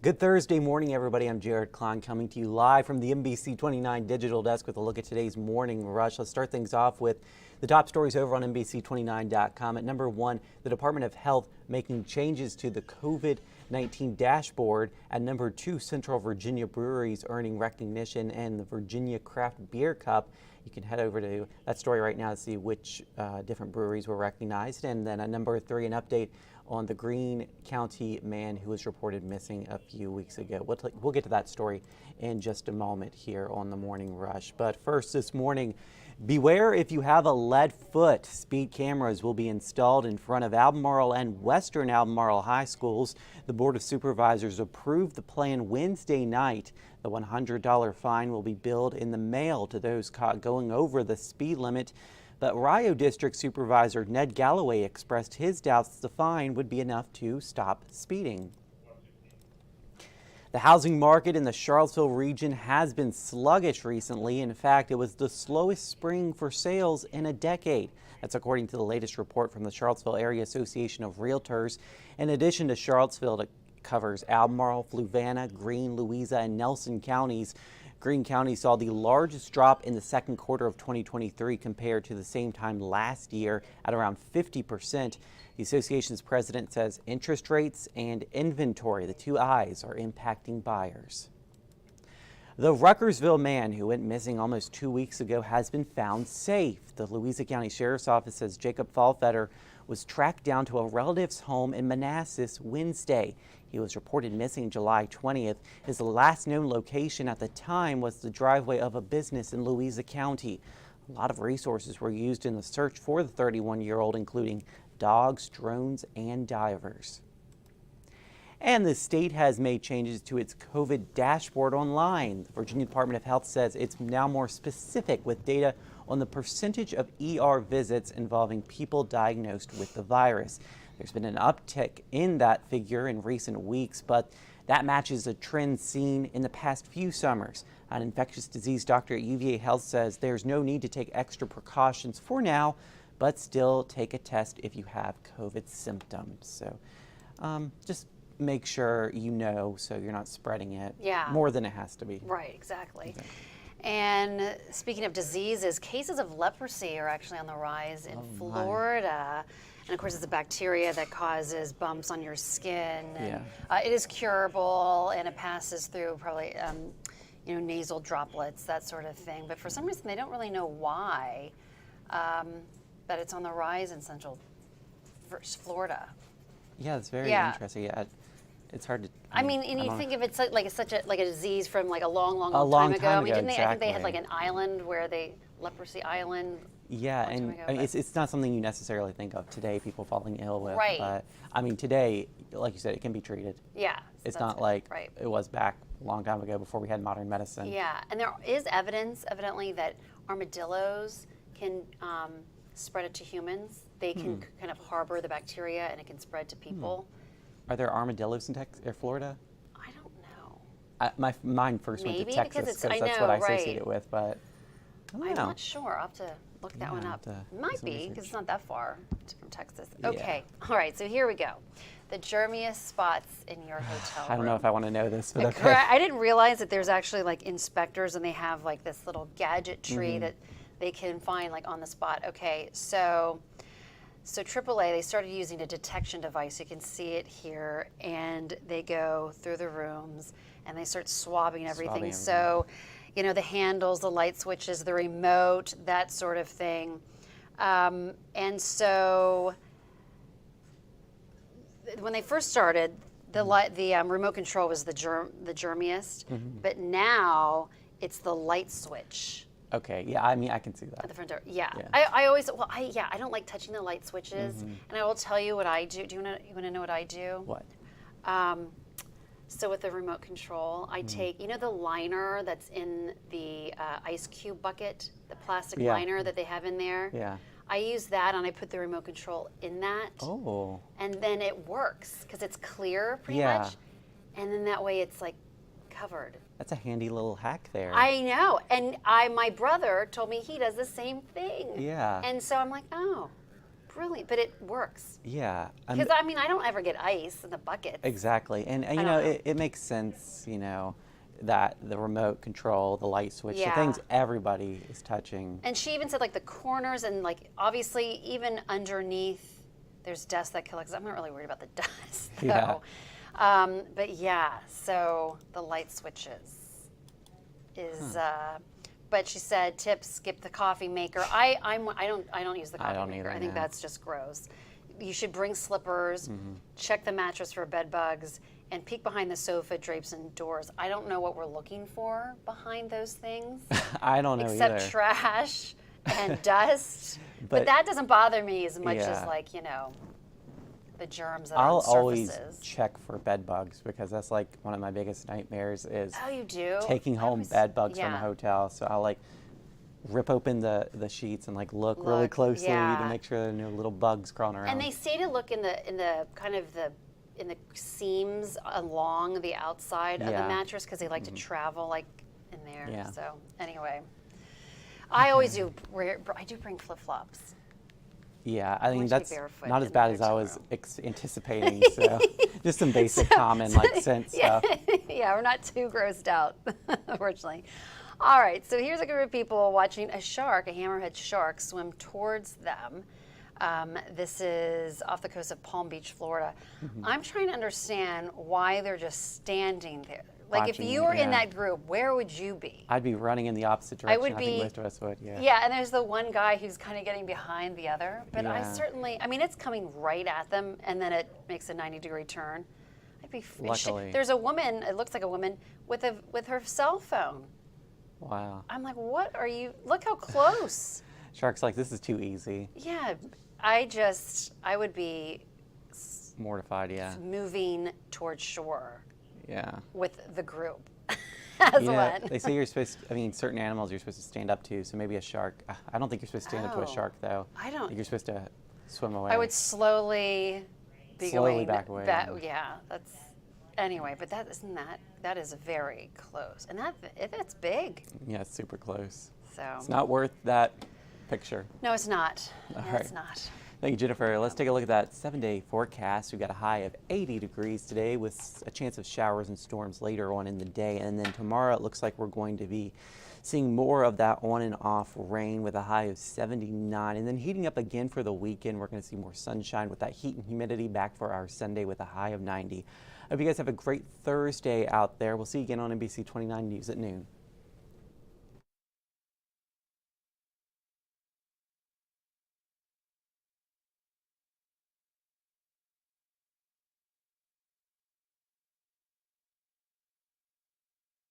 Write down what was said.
Good Thursday morning, everybody. I'm Jared Klein coming to you live from the NBC29 Digital Desk with a look at today's morning rush. Let's start things off with the top stories over on NBC29.com. At number one, the Department of Health making changes to the COVID-19 dashboard. At number two, Central Virginia breweries earning recognition and the Virginia Craft Beer Cup. You can head over to that story right now to see which different breweries were recognized. And then at number three, an update on the Greene County man who was reported missing a few weeks ago. We'll get to that story in just a moment here on the Morning Rush. But first this morning, beware if you have a lead foot. Speed cameras will be installed in front of Albemarle and Western Albemarle High Schools. The Board of Supervisors approved the plan Wednesday night. The $100 fine will be billed in the mail to those caught going over the speed limit. But Rio District Supervisor Ned Galloway expressed his doubts the fine would be enough to stop speeding. The housing market in the Charlottesville region has been sluggish recently. In fact, it was the slowest spring for sales in a decade. That's according to the latest report from the Charlottesville Area Association of Realtors. In addition to Charlottesville, it covers Albemarle, Fluvanna, Greene, Louisa, and Nelson counties. Greene County saw the largest drop in the second quarter of 2023 compared to the same time last year at around 50%. The association's president says interest rates and inventory, the two I's, are impacting buyers. The Ruckersville man who went missing almost 2 weeks ago has been found safe. The Louisa County Sheriff's Office says Jacob Fallfetter was tracked down to a relative's home in Manassas Wednesday. He was reported missing July 20th. His last known location at the time was the driveway of a business in Louisa County. A lot of resources were used in the search for the 31-year-old, including dogs, drones, and divers. And the state has made changes to its COVID dashboard online. The Virginia Department of Health says it's now more specific with data on the percentage of ER visits involving people diagnosed with the virus. There's been an uptick in that figure in recent weeks, but that matches a trend seen in the past few summers. An infectious disease doctor at UVA Health says there's no need to take extra precautions for now, but still take a test if you have COVID symptoms. So just make sure you know so you're not spreading it more than it has to be. Right, exactly. And speaking of diseases, cases of leprosy are actually on the rise in Florida. And of course, it's a bacteria that causes bumps on your skin. And, it is curable, and it passes through probably nasal droplets, that sort of thing. But for some reason, they don't really know why. But it's on the rise in Central Florida. Yeah, it's very interesting. It's hard to. I mean, and you think of it like a disease from like a long time ago. I mean, didn't they? I think they had like an island where leprosy island. Yeah, and I mean, it's not something you necessarily think of today. People falling ill with. Right. But I mean, today, like you said, it can be treated. Yeah. It's not like it was back a long time ago before we had modern medicine. Yeah, and there is evidence, evidently, that armadillos can spread it to humans. They can kind of harbor the bacteria, and it can spread to people. Are there armadillos in Florida? I don't know. My mind first went to Texas because that's what I associate it with, but I'm not sure. I'll have to look that one up. It might be because it's not that far from Texas. Okay, all right, so here we go. The germiest spots in your hotel room. I don't know if I want to know this, but okay. I didn't realize that there's actually like inspectors, and they have like this little gadget tree that they can find like on the spot. Okay, so AAA, they started using a detection device. You can see it here, and they go through the rooms and they start swabbing everything. So, the handles, the light switches, the remote, that sort of thing. And so when they first started, the remote control was the germiest, but now it's the light switch. Okay, yeah, I mean, I can see that. At the front door, I always, I don't like touching the light switches, and I will tell you what I do. Do you want to know what I do? What? So with the remote control, I take, the liner that's in the ice cube bucket, the plastic liner that they have in there? Yeah. I use that, and I put the remote control in that. Oh. And then it works, because it's clear pretty much. And then that way it's like covered. That's a handy little hack there. I know, and my brother told me he does the same thing. Yeah. And so I'm like, oh, brilliant, but it works. Yeah. Because I mean, I don't ever get ice in the buckets. Exactly. And you don't know, know. it makes sense, you know, that the remote control, the light switch, the Yeah. things everybody is touching. And she even said like the corners and like obviously even underneath, there's dust that collects. I'm not really worried about the dust though. Yeah. But yeah, so the light switches is. But she said, tips: skip the coffee maker. I don't use the coffee don't maker. either, I think no. that's just gross. You should bring slippers, check the mattress for bed bugs, and peek behind the sofa, drapes, and doors. I don't know what we're looking for behind those things, I don't know except either. trash and dust. But But- that doesn't bother me as much as Yeah. like, you know, the germs that I'll are on always surfaces. check for bed bugs because that's like one of my biggest nightmares is Oh, you do? taking I home always- bed bugs from a yeah. hotel. So I'll like rip open the sheets and like look really closely yeah. to make sure there are no little bugs crawling around. And they say to look in the kind of in the seams along the outside of the Yeah. mattress because they like to travel like in there. Yeah. So anyway, I always do. I do bring flip flops. Yeah, I want think you to be that's barefoot not as in bad the as I hotel was room. anticipating. So just some basic common like sense stuff. Yeah, we're not too grossed out, unfortunately. All right, so here's a group of people watching a shark, a hammerhead shark, swim towards them. This is off the coast of Palm Beach, Florida. I'm trying to understand why they're just standing there. Like if Watching you it, were in yeah. that group, where would you be? I'd be running in the opposite direction. would I think be- most of us would. Yeah. Yeah, and there's the one guy who's kind of getting behind the other. But I Yeah. certainly, I mean, it's coming right at them, and then it makes a 90-degree turn. I'd be. Luckily. There's a woman. It looks like a woman with her cell phone. Wow. I'm like, what are you? Look how close. Shark's like, this is too easy. Yeah, I would be Mortified. Yeah. moving towards shore Yeah. with the group as You know, one. they say you're supposed to, I mean, certain animals you're supposed to stand up to, so maybe a shark. I don't think you're supposed to stand up to a Oh, shark, though. I don't- think you're supposed to swim away. I would slowly be Slowly going back away, yeah, that's anyway. But that is very close, and that's big. Yeah, it's super close. So It's not worth that picture. no, it's not. All No, right. it's not. Thank you, Jennifer. Let's take a look at that 7-day forecast. We've got a high of 80 degrees today with a chance of showers and storms later on in the day. And then tomorrow it looks like we're going to be seeing more of that on and off rain with a high of 79. And then heating up again for the weekend. We're going to see more sunshine with that heat and humidity back for our Sunday with a high of 90. I hope you guys have a great Thursday out there. We'll see you again on NBC29 News at noon.